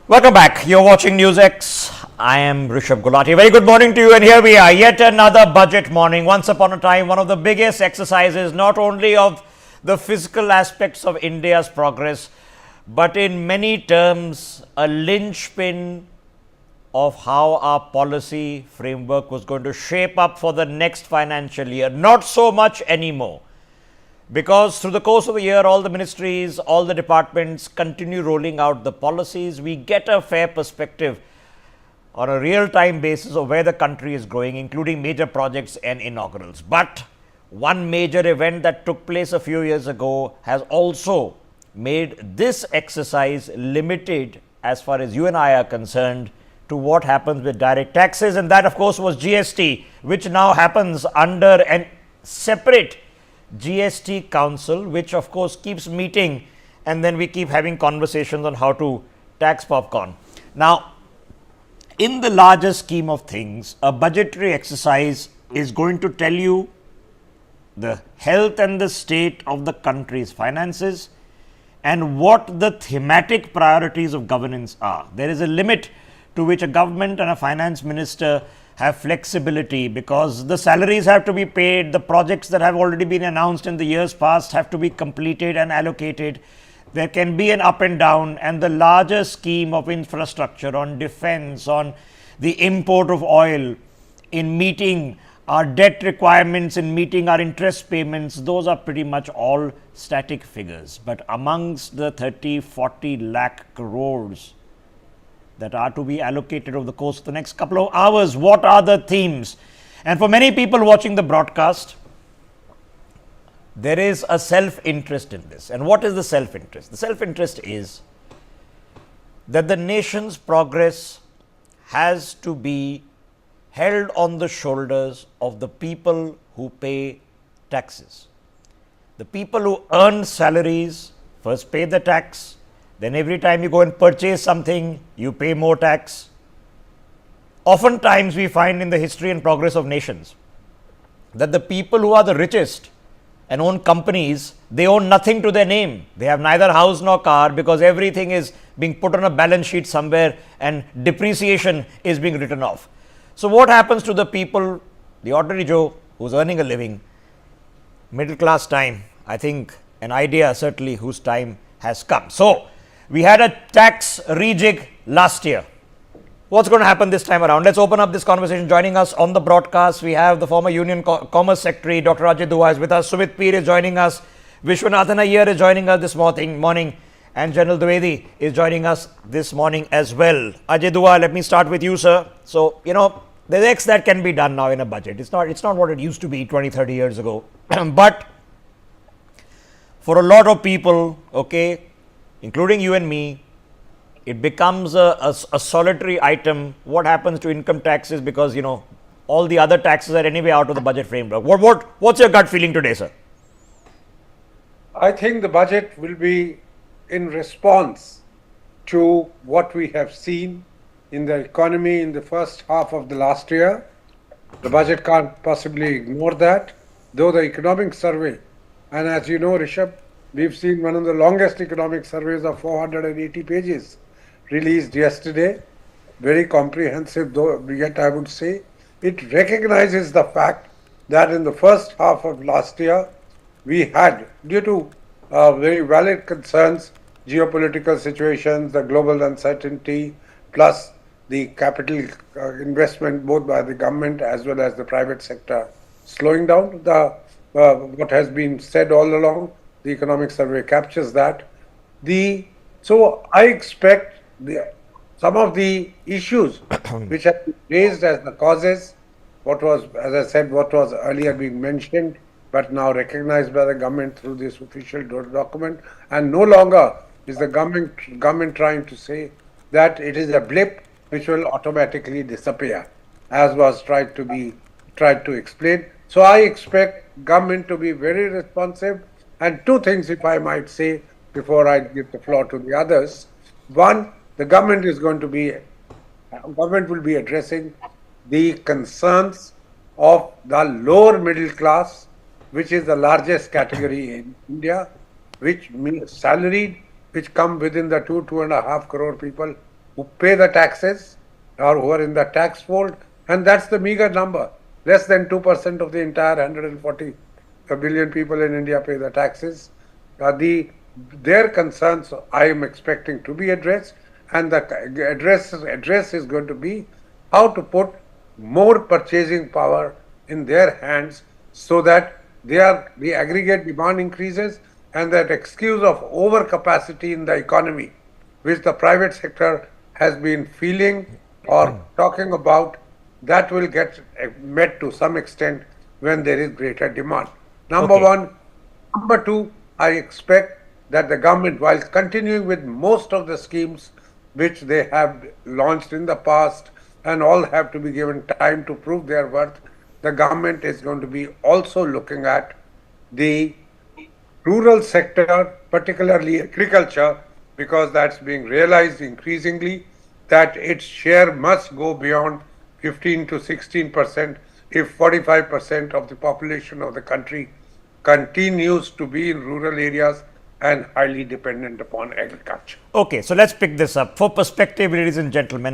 Welcome back. You're watching NewsX. I am Rishabh Gulati. Very good morning to you. And here we are, yet another budget morning. Once upon a time, one of the biggest exercises, not only of the physical aspects of India's progress, but in many terms, a linchpin of how our policy framework was going to shape up for the next financial year. Not so much anymore. Because through the course of the year, all the ministries, all the departments continue rolling out the policies. We get a fair perspective on a real-time basis of where the country is going, including major projects and inaugurals. But one major event that took place a few years ago has also made this exercise limited as far as you and I are concerned to what happens with direct taxes. And that, of course, was GST, which now happens under a separate GST Council, which of course keeps meeting, and then we keep having conversations on how to tax popcorn. Now, in the larger scheme of things, a budgetary exercise is going to tell you the health and the state of the country's finances and what the thematic priorities of governance are. There is a limit to which a government and a finance minister have flexibility, because the salaries have to be paid, the projects that have already been announced in the years past have to be completed and allocated. There can be an up and down, and the larger scheme of infrastructure, on defense, on the import of oil, in meeting our debt requirements, in meeting our interest payments, those are pretty much all static figures. But amongst the 30-40 lakh crores that are to be allocated over the course of the next couple of hours, what are the themes? And for many people watching the broadcast, there is a self-interest in this. And what is the self-interest? The self-interest is that the nation's progress has to be held on the shoulders of the people who pay taxes. The people who earn salaries first pay the tax. Then every time you go and purchase something, you pay more tax. Oftentimes we find in the history and progress of nations that the people who are the richest and own companies, they own nothing to their name. They have neither house nor car, because everything is being put on a balance sheet somewhere and depreciation is being written off. So what happens to the people, the ordinary Joe who's earning a living, middle class time? I think an idea certainly whose time has come. So we had a tax rejig last year. What's going to happen this time around? Let's open up this conversation. Joining us on the broadcast, we have the former Union Commerce Secretary, Dr. Ajay Dua is with us. Sumit Peer is joining us. Vishwanathan Iyer is joining us this morning. And General Dwivedi is joining us this morning as well. Ajay Dua, let me start with you, sir. So, there's X that can be done now in a budget. It's not what it used to be 20, 30 years ago. But for a lot of people, okay, including you and me, it becomes a solitary item. What happens to income taxes? Because, all the other taxes are anyway out of the budget framework. What's your gut feeling today, sir? I think the budget will be in response to what we have seen in the economy in the first half of the last year. The budget can't possibly ignore that, though the economic survey, and as you know, Rishabh, we've seen one of the longest economic surveys of 480 pages released yesterday. Very comprehensive, though, yet I would say it recognizes the fact that in the first half of last year, we had, due to very valid concerns, geopolitical situations, the global uncertainty, plus the capital investment both by the government as well as the private sector slowing down. What has been said all along, the economic survey captures that. So I expect some of the issues which have been raised as the causes, what was, as I said, what was earlier being mentioned, but now recognized by the government through this official document, and no longer is the government trying to say that it is a blip which will automatically disappear, as was tried to explain. So I expect government to be very responsive. And two things, if I might say, before I give the floor to the others. One, the government will be addressing the concerns of the lower middle class, which is the largest category in India, which means salaried, which come within the 2.5 crore people who pay the taxes or who are in the tax fold, and that's the meager number. Less than 2% of the entire 140 billion people in India pay the taxes. Their concerns I am expecting to be addressed, and the address is going to be how to put more purchasing power in their hands so that the aggregate demand increases, and that excuse of overcapacity in the economy, which the private sector has been feeling or talking about, that will get met to some extent when there is greater demand. Number Okay. one. Number two, I expect that the government, while continuing with most of the schemes which they have launched in the past and all have to be given time to prove their worth, the government is going to be also looking at the rural sector, particularly agriculture, because that's being realized increasingly that its share must go beyond 15 to 16% if 45% of the population of the country continues to be in rural areas and highly dependent upon agriculture. Okay, so let's pick this up. For perspective, ladies and gentlemen,